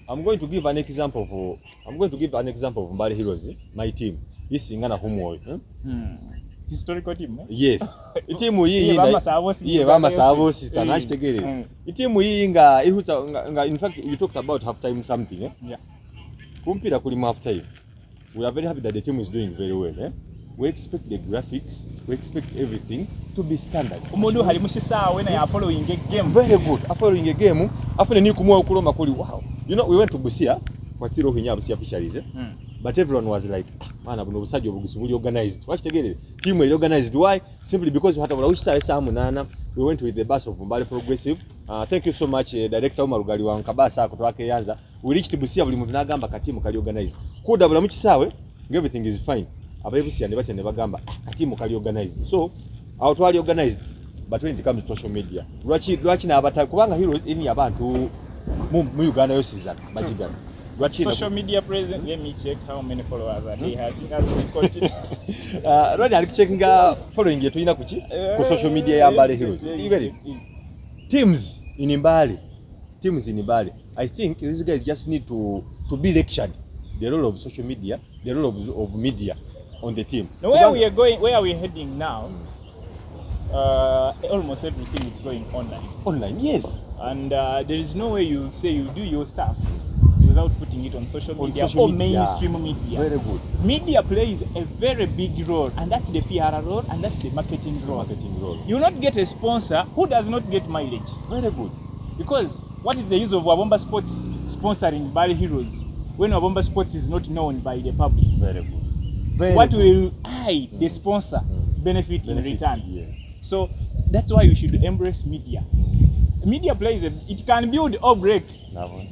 I'm going to give an example of Mbale Heroes, my team. This ingana humwo. Historical team. Yes. Itimu hii bama sabo sister nachitegerere. Itimu hii nga in fact you talked about half time something Yeah. Kumpira kuli half time. We are very happy that the team is doing very well We expect the graphics, we expect everything to be standard. Umundu hali mushisawe na ya following a game. Very good. Following a game, afune ni kumwa ukuloma kuli wow. You know we went to Busia, Kwatiro hinya Busia fisheries But everyone was like, man, abuno busaji obugusubuli organized. Watch together. Team well organized. Why? Simply because we had a wish nana. We went with the bus of Mbale Progressive. Thank you so much, Director Omar Ugali wa Nkabasa kutoka Yanza. We reached Busia buli muntu nagamba katimu kali organized. Kuda bula mukisawe, everything is fine. Abayibusia ne batende bagamba katimu kali organized. So, our twali organized. But when it comes to social media, lwachi na abata kubanga heroes ini abantu mu Uganda yosiza bajigana. Social media present, let me check how many followers are they having as continue. Rani ali checking following yetu ina kuchi ku social media ya Mbale Heroes. Teams in Mbale. I think these guys just need to be lectured the role of social media, the role of media on the team. Now where are we heading now? Almost everything is going online. Online, yes. And there is no way you say you do your stuff without putting it on social media or mainstream media. Very good. Media plays a very big role, and that's the PR role, and that's the marketing role. You will not get a sponsor who does not get mileage. Very good. Because what is the use of Wabomba Sports sponsoring Mbale Heroes when Wabomba Sports is not known by the public? Very good. What will the sponsor, benefit in return? Yes. So that's why we should embrace media. Media plays it can build or break.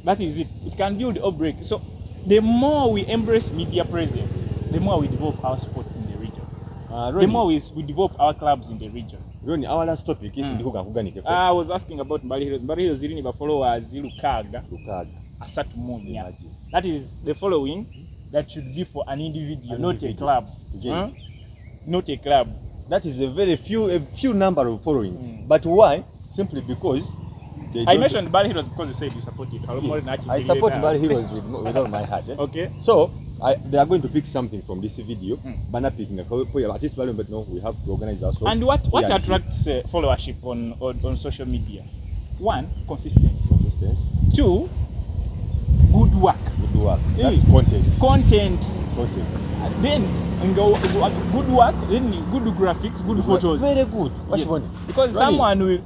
That is it. It can build or break. So the more we embrace media presence, the more we develop our sports in the region. The more we develop our clubs in the region. Ronnie, our last topic is I was asking about Mbale Heroes. Mbale Heroes ziri ni followers Lukaga. Asatu Munya. That is the following that should be for an individual, not a club. Not a club. That is a very few number of following. But why? Simply because I mentioned Mbale Heroes because you said you support it. Yes, I support Mbale Heroes with all my heart. Okay. So they are going to pick something from this video. Banner picking at least but no, we have to organize ourselves. And what attracts followership on social media? One, consistency. Two, good work. That's content. Then good work, then good graphics, good photos. Very good. Yes. Because someone will,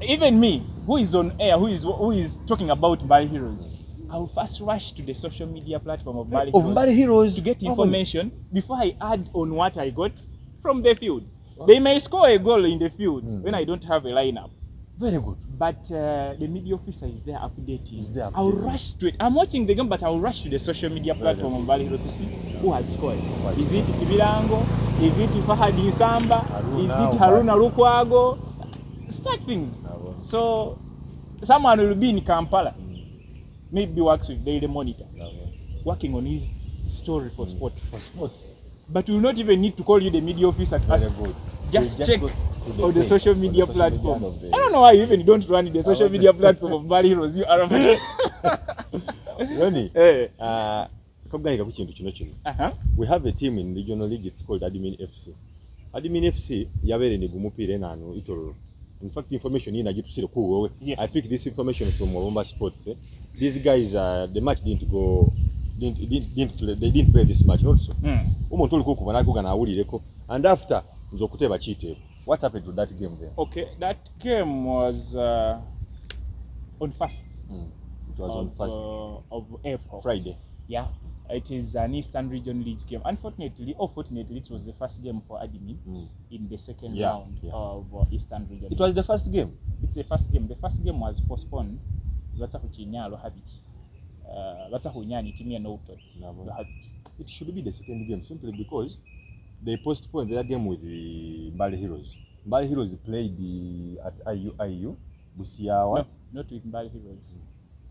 even me, who is on air, who is talking about Mbale Heroes, I will first rush to the social media platform of Mbale Heroes to get information before I add on what I got from the field. They may score a goal in the field when I don't have a lineup. Very good. But the media officer is there updating. I will rush straight. I'm watching the game, but I will rush to the social media platform of Mbale Heroes to see who has scored. Is it Ibirango? Is it Fahadi Isamba? Is it Haruna Lukwago? Such things. So someone will be in Kampala, maybe works with Daily Monitor, working on his story for sports. But we will not even need to call you the media officer to ask. Just check on the social media platform. I don't know why you even don't run the social media platform of Mbale Heroes. You are Ronnie, we have a team in regional league. It's called Admin FC. Admin FC yabere ni gumupire nanu itoro. In fact, information in agitusire ku. I picked this information from Wabomba Sports. These guys, the match didn't go. They didn't play this match also. Umuntu uli kukubana kugana awulireko. And after nzokuteba chite. What happened to that game there? Okay, that game was on 1st. It was on 1st of April. Friday. Yeah. It is an Eastern Region League game. Unfortunately, or fortunately, it was the first game for Admin in the second round of Eastern Region. It was the first game? It's the first game. The first game was postponed. It should be the second game simply because they postponed their game with the Mbale Heroes. Mbale Heroes played at IU Busia. No, not with Mbale Heroes.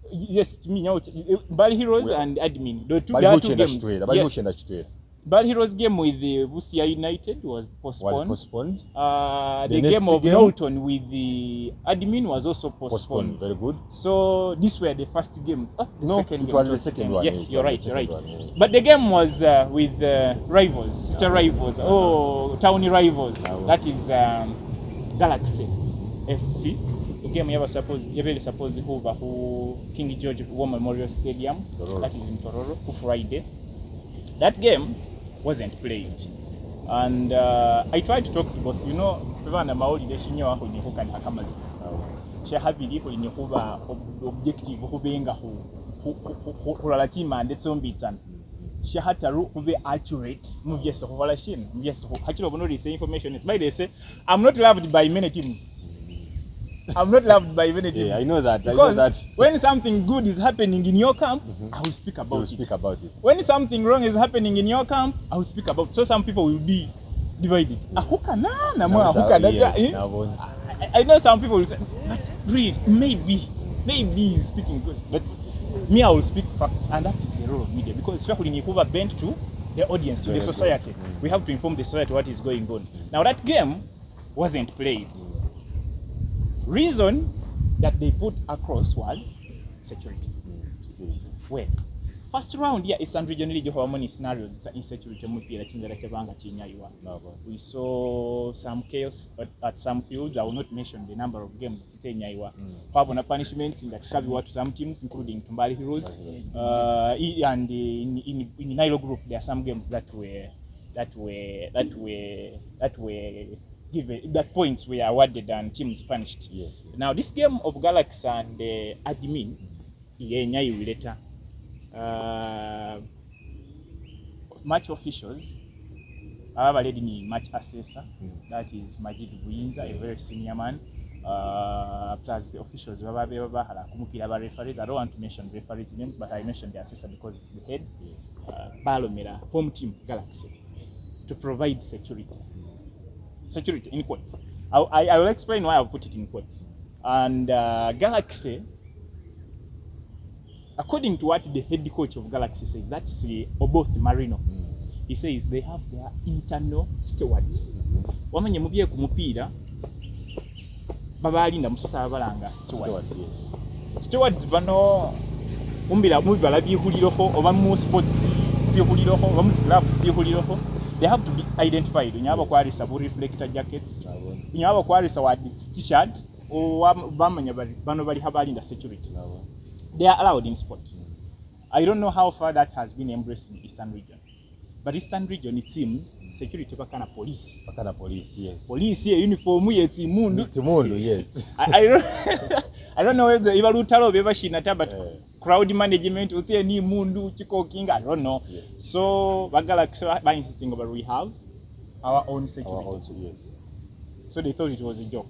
Yes, Mbale Heroes and Admin. The two games. Yes. Mbale Heroes game with the Busia United was postponed. The game of Norton with the admin was also postponed. Very good. So these were the first game. It was the second one. Yes, you're right. But the game was with rivals, star rivals, town rivals. That is Galaxy FC. The game you were supposed to who King George War Memorial Stadium. Tororo. That is in Tororo, Friday. That game wasn't played, and I tried to talk to both. Pevana mawulire shinyo aho ni hukani akamazi. Shahabiri ko ni kuba objective kubenga kulala tima ndetse ombitsana. Shahataru kube accurate mu byeso kuvala shin byeso hakiro bono this information is by they say I'm not loved by many teams. I'm not loved by many teams. Yeah, I know that. Because when something good is happening in your camp, I will speak about it. When something wrong is happening in your camp, I will speak about it. So some people will be divided. I know some people will say, but really, maybe he's speaking good. But me, I will speak facts, and that is the role of media. Because especially when you bent to the audience, to the society, we have to inform the society what is going on. Now that game wasn't played. Reason that they put across was security. Well, first round here Eastern Region League how many scenarios it's insecurity mupira chingara chabanga chinyaiwa. We saw some chaos at some fields. I will not mention the number of games chinyaiwa. Kwabona punishments in that kabi to some teams including Mbale Heroes and in Nilo group there are some games that were given that points were awarded and teams punished. Yes. Now this game of Galaxy and admin, will later match officials. However, lady match assessor, that is Majid Buyinza, a very senior man. Plus the officials, referees. I don't want to mention referees' names, but I mentioned the assessor because it's the head. Balomera, home team Galaxy, to provide security. Security in quotes. I will explain why I've put it in quotes. And Galaxy, according to what the head coach of Galaxy says, that's Oboth Marino. He says they have their internal stewards. Wamanye mubye kumupira babalinda musasa balanga stewards. Stewards bano umbira mubala byihuliroko oba mu sports zihuliroko oba mu clubs zihuliroko. They have to be identified. When you have a quarry, sabu reflector jackets. When you have a quarry, sabu t-shirt or banobali habari in the security. They are allowed in sport. I don't know how far that has been embraced in Eastern region. But Eastern region, it seems, security bakana police. Bakana police, yes. Police here, uniform here, Timundu, yes. I don't know whether Ivalutalo ever shinata, but crowd management, ni mundu, chiko king, I don't know. Yes. So, Galaxy by insisting about we have our own security. Yes. So they thought it was a joke.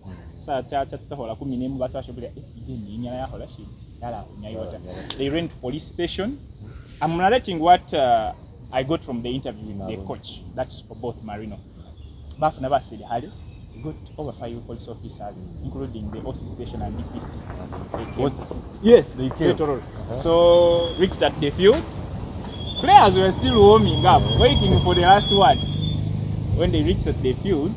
They went to police station. I'm narrating what I got from the interview with the coach. That's for both Marino. Baf never said Hadi. We got over 5 police officers, including the OC station and DPC. Yes, they came. So reached at the field. Players were still warming up, waiting for the last word. When they reached at the field,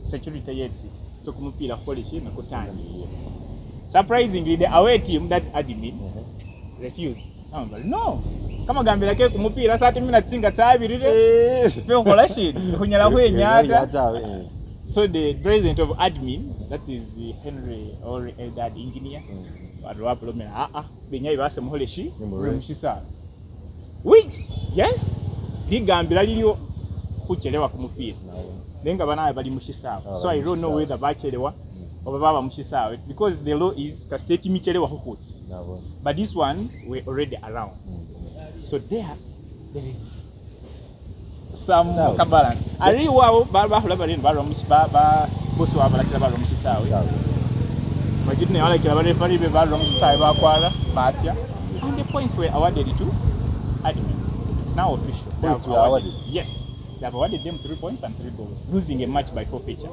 security yeti. So kumupira police na kutani. Surprisingly, the away team, that's admin, refused. No. Kama gambira ke kumupira 30 minutes inga tabirire. Feo kolashi kunyala kwenyata. So the president of admin, that is Henry or Eldad engineer, benyai base muholeshi mushisa. Which yes, ligambira lilio kuchelewa kumupira. Nenga bana bali mushisa. So I don't know whether bachelewa or baba mushisa because the law is ka state michelewa hukuti. But these ones were already around. So there is some balance. I really wow baba hulabari baba mushisa boss wa bala kila mushisa. Majid ne wala kila referee be baba mushisa ba kwara batia. And the points were awarded to admin. It's now official. Points were awarded. Yes. They have awarded them 3 points and 3 goals, losing a match by forfeiture.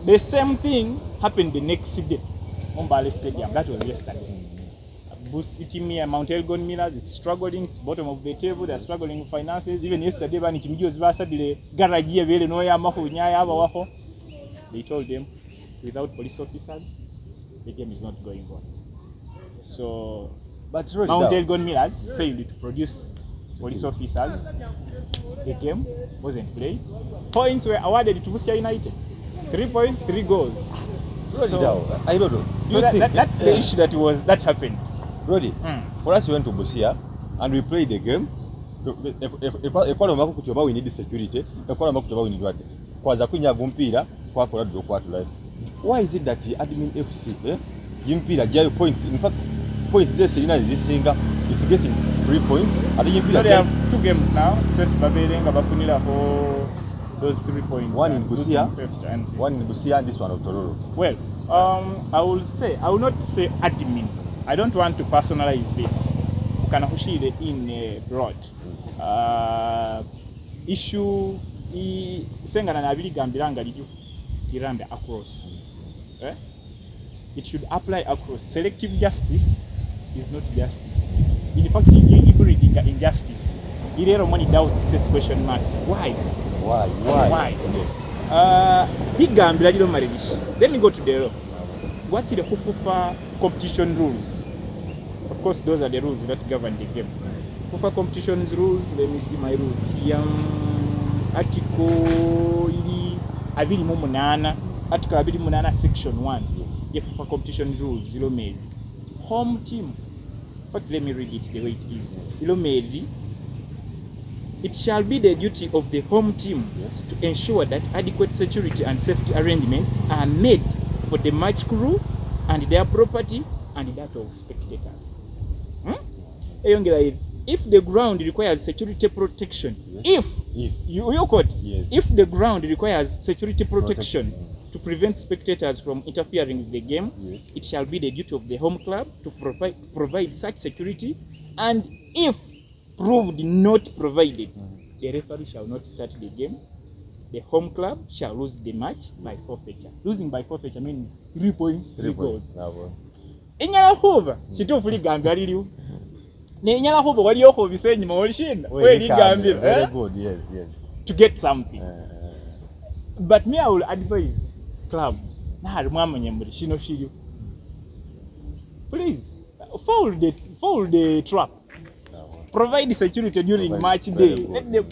The same thing happened the next day, Mbale Stadium. That was yesterday. Busi team here, Mount Elgon Millers, it's struggling, it's bottom of the table, they're struggling with finances. Even yesterday, when Chimijo's Vasadile, Garagi, Velenoya, Mahunyaya, Waho, they told them, without police officers, the game is not going on. So, but Mount Elgon Millers failed to produce police officers. The game wasn't played. Points were awarded to Busia United. 3 points, 3 goals. So, I don't know. So that's the issue that happened. Brody, for us we went to Busia and we played the game. We need security. We need what? Kwaza kunyaga mpira kwakola do kwatula. Why is it that the admin FC yimpira jayo points? In fact, points this Serena is singa. It's getting 3 points. So they have 2 games now. Just Babelenga Bafunila for those 3 points. One in Busia, one in Busia, and this one of Tororo. Well, I will not say admin. I don't want to personalize this. Kanahushide in broad. Issue sengana na abili gambiranga lijo kirambe across. It should apply across. Selective justice is not justice. In fact, breeding injustice. Irero money doubts state question marks. Why? Yes. Big gambler lilo maribishi. Let me go to the what's the FUFA competition rules? Of course, those are the rules that govern the game. FUFA competition rules, let me see my rules. Article Abili Munana, Article Abili Munana, Section 1. Yes. FUFA competition rules, zero made. Home team. But let me read it the way it is. Zero made. It shall be the duty of the home team to ensure that adequate security and safety arrangements are made for the match crew and their property and that of spectators. If the ground requires security protection, if the ground requires security protection to prevent spectators from interfering with the game, it shall be the duty of the home club to provide such security, and if proved not provided, the referee shall not start the game. The home club shall lose the match by forfeiture. Losing by forfeiture means 3 points, 3 goals. Inyala hova chitofuli gambya liliu. Ne inyala hova waliyo ko bisenyi mawalishinda. We gambya. Very good, yes. To get something. But me I will advise clubs. Na mwamanye muri shino shiriu. Please follow the trap. Provide security during match day. Let them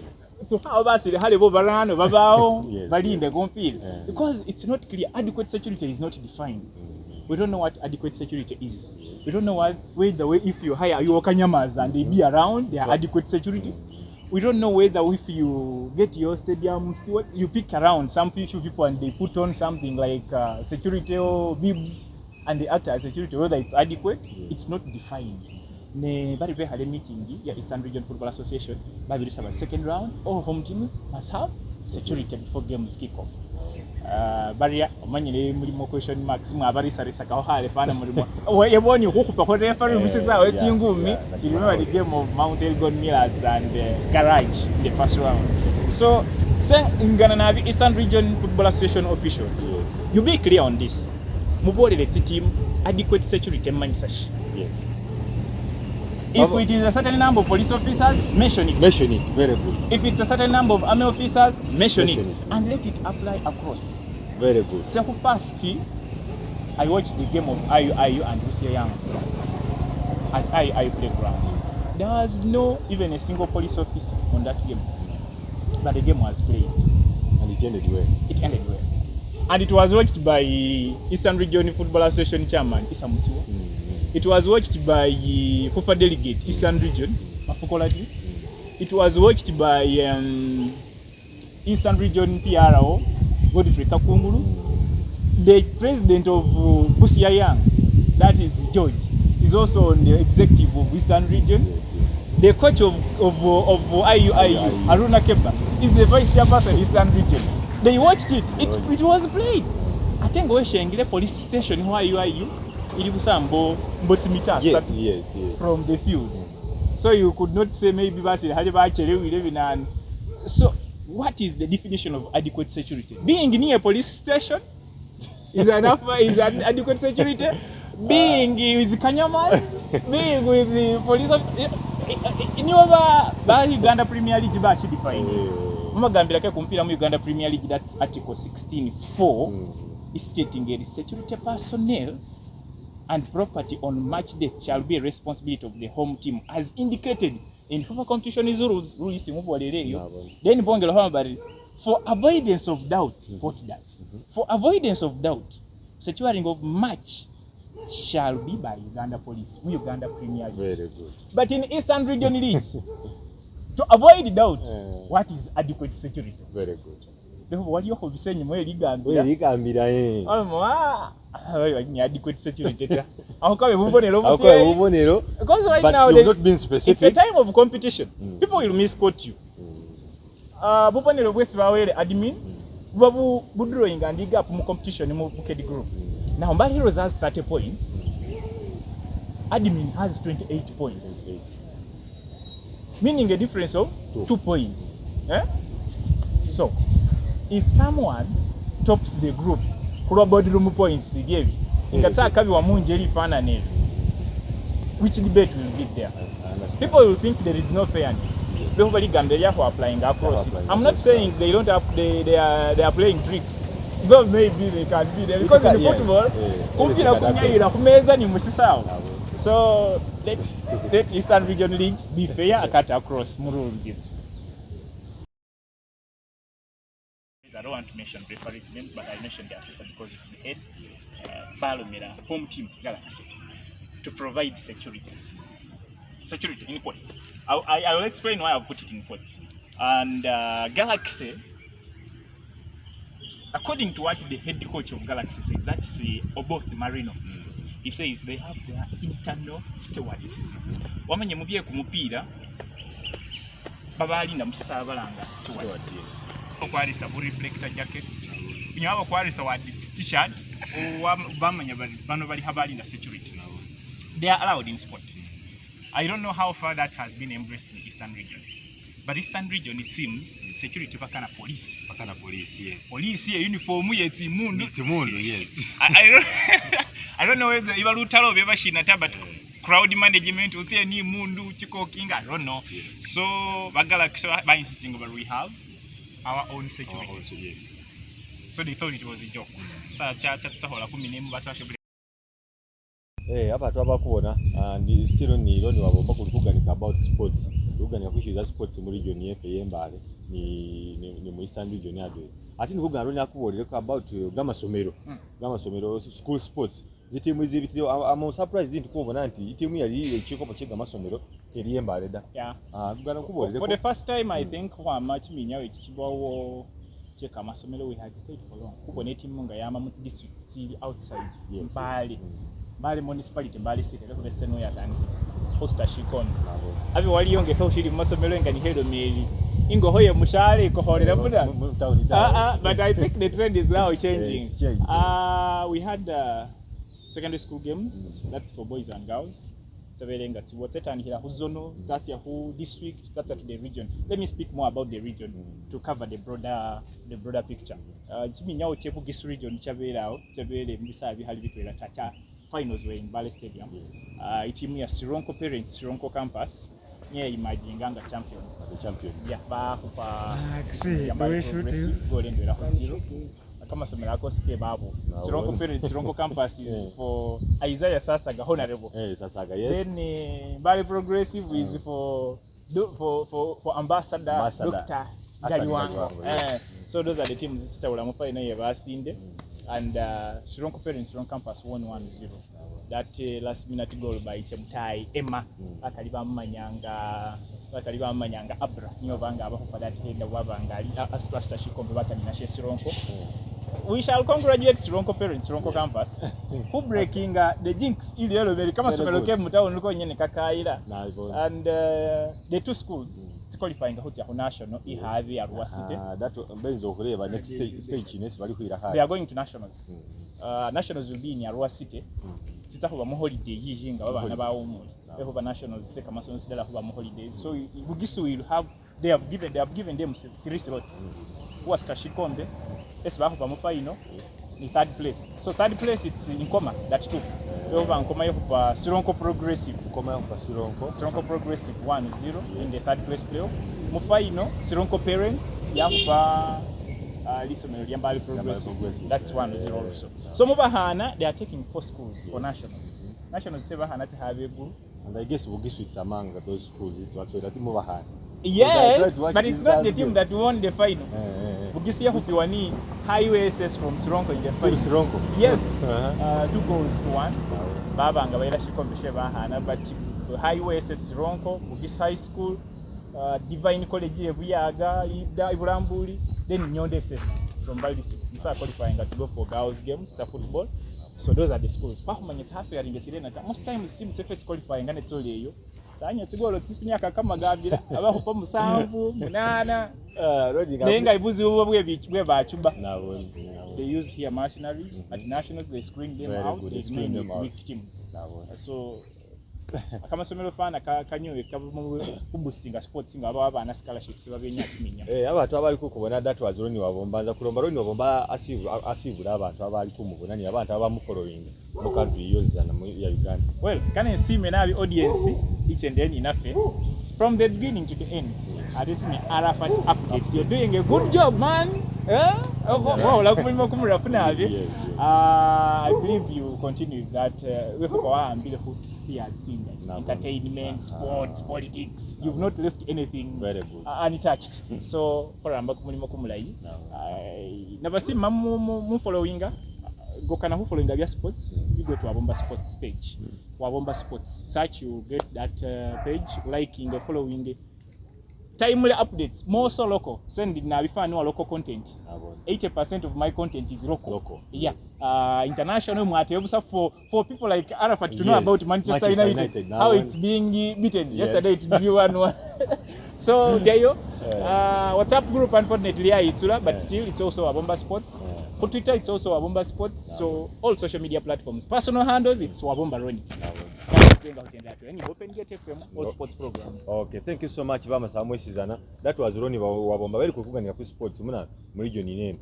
so how about the Halibo Barano, Babao, Balinde, Gompil? Because it's not clear. Adequate security is not defined. We don't know what adequate security is. We don't know whether if you hire your Kanyamas and they be around, they are adequate security. We don't know whether if you get your stadium, you pick around some people and they put on something like security or bibs and they act as security, whether it's adequate, it's not defined. Ne bari be hale meeting ya Eastern Region Football Association bari about second round all home teams must have security before games kick off. Bari amanyire muri mo question marks mu abari sarisa ka hale fana muri mo yeboni ukukupa ko referee musiza wetingumi remember the game of Mount Elgon Millers and Garage in the first round. So say ingana na Eastern Region Football Association officials, you be clear on this. Mubole the team adequate security mansash. Yes. If it is a certain number of police officers, mention it. Mention it, very good. If it's a certain number of army officers, mention it. And let it apply across. Very good. So first, I watched the game of IU and Busia Youngsters at IU playground. There was no even a single police officer on that game. But the game was played. And it ended well. It ended well. And it was watched by Eastern Region Football Association Chairman, Issa Musiwo. It was watched by FUFA delegate, Eastern Region, Mafukoladi. It was watched by Eastern Region PRO, Godfrey Kakunguru. The president of Busia Young, that is George, is also on the executive of Eastern Region. The coach of IU, Haruna Keba, is the vice chairperson of Eastern Region. They watched it. It was played. I think we Shengile police station IU. Yes. From the field. So you could not say maybe so what is the definition of adequate security? Being near a police station is an adequate security? being with Kanyamas, being with the police officer. Niyoba ba Uganda Premier League ba shi define. Mumagambira ke kumpira mu Uganda Premier League, that's article 16(4) is stating a security personnel and property on match day shall be a responsibility of the home team as indicated in FIFA competition rules then bongelo hambari for avoidance of doubt. What that? For avoidance of doubt, securing of match shall be by Uganda Police, Uganda Premier League. Very good. But in Eastern Region League, to avoid doubt, what is adequate security? Very good. What you have said, you ligambira adequate security. Because right now not been specific. It's a time of competition. People will misquote you. Bubonero bwesi bawere admin babu budrawing and dig up mu competition mu Bukedi group. Now Mbale Heroes has 30 points. Admin has 28 points. Meaning a difference of 2 points. So, if someone tops the group, kuba body room points gave, ingataka wa munjeri fanane, which debate will be there? People will think there is no fairness. Nobody Gambelia who are applying across it. I'm not saying they don't have, they are playing tricks. Though maybe they can be there because in the football, so let Eastern Region League be fair, cut across rules it. I don't want to mention referees' names, but I mentioned the assessor because it's the head. Balomera, home team Galaxy, to provide security. Security in quotes. I will explain why I've put it in quotes. And Galaxy, according to what the head coach of Galaxy says, that's Oboth Marino. He says they have their internal stewards. Wamanye mubye kumupira babalinda musisa balanga stewards. Okwarisa bu reflector jackets. Binyaba kwarisa wa t-shirt bamanya bano bali habalinda security. They are allowed in sport. I don't know how far that has been embraced in the Eastern region. But Eastern region, it seems, security pakana police. Pakana police, yes. Police here, uniform here, Timundu. Timundu, yes. I don't know whether you are ever shinata, but crowd management, uti ni mundu, chiko king, I don't know. Yes. So, Galaxy by insisting over we have our own security. Our own, yes. So they thought it was a joke. So, hola kuminemu batashe. Hapa twabakuona and still ni wabomba kuganika about sports. Kuganika kwishyuza sports muri region yefe y'Embale ni mu Eastern region yadwe. Ati nikuga roni akubolere ko about gamasomero. Gamasomero school sports. Zitimu izibitiro I'm surprised into kubona nti team yali ekikopo kye gamasomero teri y'Embale da. Yeah. Kugana kubolere for the first time I think kwa match minyawe kikibawo cheka amasomero we had stayed for long. Kubona team nga yama mu district still outside Mbale. Mbale municipality Mbale city leko Western Way atani posta shikon abi wali yonge fa ushiri masomero ngani hedo meli ingo hoye mushale ko horera buda but I think the trend is now changing. We had secondary school games, that's for boys and girls. Tsabelenga tiwotsetani huzono, that's ya hu district, that's to the region. Let me speak more about the region to cover the broader picture. Chimi nyawo chebu gis region chabelao chabele musabi hali bitwela tacha. Finals were in Mbale Stadium. Team ya Sironko Parents, Sironko Campus, near Imaginganga champion. The champions. Yeah, Bahupa. Mbale Progressive goal into the 0. Kama somera ko ske babu. Sironko Parents, Sironko Campus is for Isaiah Sasaga honorable. Sasaga, yes. Then Mbale Progressive is for Ambassador Dr. Daliwango. So those are the teams that will mufai na yebasinde. And Sironko Parents, Sironko Campus won 1-0. That last minute goal by Chemutai Emma, Akaliba Manyanga Abra, Nyovanga for that head the Wabanga, as last she comes back and Sironko. We shall congratulate Sironko Parents, Sironko Campus, who breaking the jinx. Very come and the two schools qualifying national. That next stage they are going to nationals. Nationals will be in Arua City. Holiday nationals take holiday. So Bugisu will have they have given them 3 slots. Who was Tashikonde? Final. in third place. So third place it's in Nkoma, that too. Over Nkoma you have Sironko Progressive. Nkoma you have Sironko Progressive 1-0 in the third place playoff. Mufaino Sironko Parents you have Lisomero Mbale Progressive. That's 1-0 also. So Mubahana they are taking 4 schools for nationals. Nationals say Bahana to have a group. And I guess Bugisu it's among those schools is what so that Mubahana. Yes, but it's not the team that won the final. Bugisia Hupiwani high USS from Sironko in the final. Sironko? Yes, 2-1. Baba Angawela Shikombesheva Hana, but high USS Sironko, Bugis High School, Divine College Buyaga, Ibrambuli, then Nyonde SS from Baldisu. It's qualifying to go for girls' games, star football. So those are the schools. Pahuman it's half year in the most times team it's qualifying and it's all you. Sanya tsigolo tsifinyaka kama gabira abahupa musanvu munana nenga ibuzi bwe bachuba they use here mercenaries at nationals they screen them out they screen them weak teams so kama somero fana kanyowe boosting sports ngaba abana scholarships babenya kiminya abantu abali kukubona that was Roni wabombanza kulomba Roni wabomba asivula abantu abali kumubona ni abantu abamu following mu country yozana mu ya Uganda. Well, can you see me now audience each and then enough from the beginning to the end. I just me Arafat updates. You're doing a good job, man. Wow, like I believe you continue that we have entertainment, sports, politics. You've not left anything untouched. So, never see mamu following. Go kana who following Gabia Sports, you go to Wabomba Sports page. Wabomba Sports, search, you get that page, liking, following. Timely updates, more so local. Send it now if I know local content. 80% of my content is local. Yeah. International for people like Arafat to know about Manchester United. How it's being beaten. Yesterday it drew 1-1. So Jayo, WhatsApp group unfortunately it's but still it's also Wabomba Sports. For Twitter it's also Wabomba Sports. So all social media platforms. Personal handles it's Wabomba Roni. Open Gate FM all sports programs. Okay, thank you so much Bama Samwesizana. That was Roni Wabomba bali kukuganira ku sports muna mu region nene.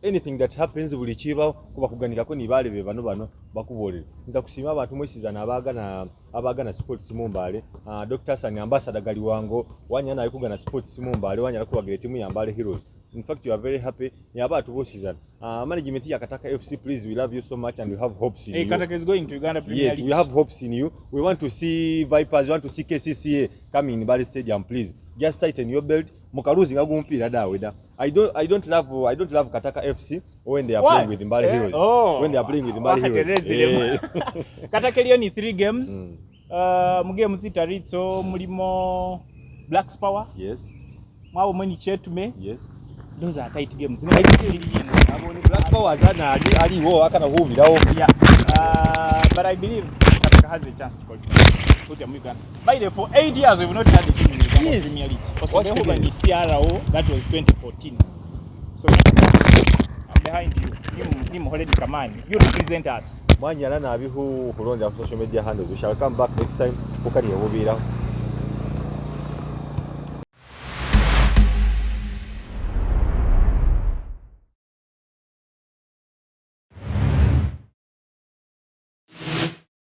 Anything that happens buli chiba kuba kuganika ko ni bale bano bakubolera. Nza kusima abantu mwesizana abagana sports mu Mbale. Dr. Sani ambassador gali wango wanyana alikugana sports mu Mbale wanyala kubagira timu ya Mbale Heroes. In fact, you are very happy. Ni abantu bosizana. Management ya Kataka FC, please, we love you so much and we have hopes in you. Kataka is going to Uganda Premier League. Yes, we have hopes in you. We want to see Vipers, we want to see KCCA coming in Mbale Stadium, please. Just tighten your belt. Mukaruzi ngagu mpira dawe da. I don't love Kataka FC when they are playing with Mbale Heroes. When they are playing with Mbale Heroes. Kataka leo ni 3 games. Mugame zitaritso mulimo Black's Power. Yes. Mwawo mweni chetume. Yes. Those are tight games. Black Power zana aliwo akana hubirawo. Yeah. But I believe Kataka has a chance to qualify. By the way, for 8 years we've not had a team in the Premier League. Because the CRO that was 2014. So I'm behind you. Him already command. You represent us. Mwanyala na abihu kulonda social media handles. We shall come back next time. Ukali yobira.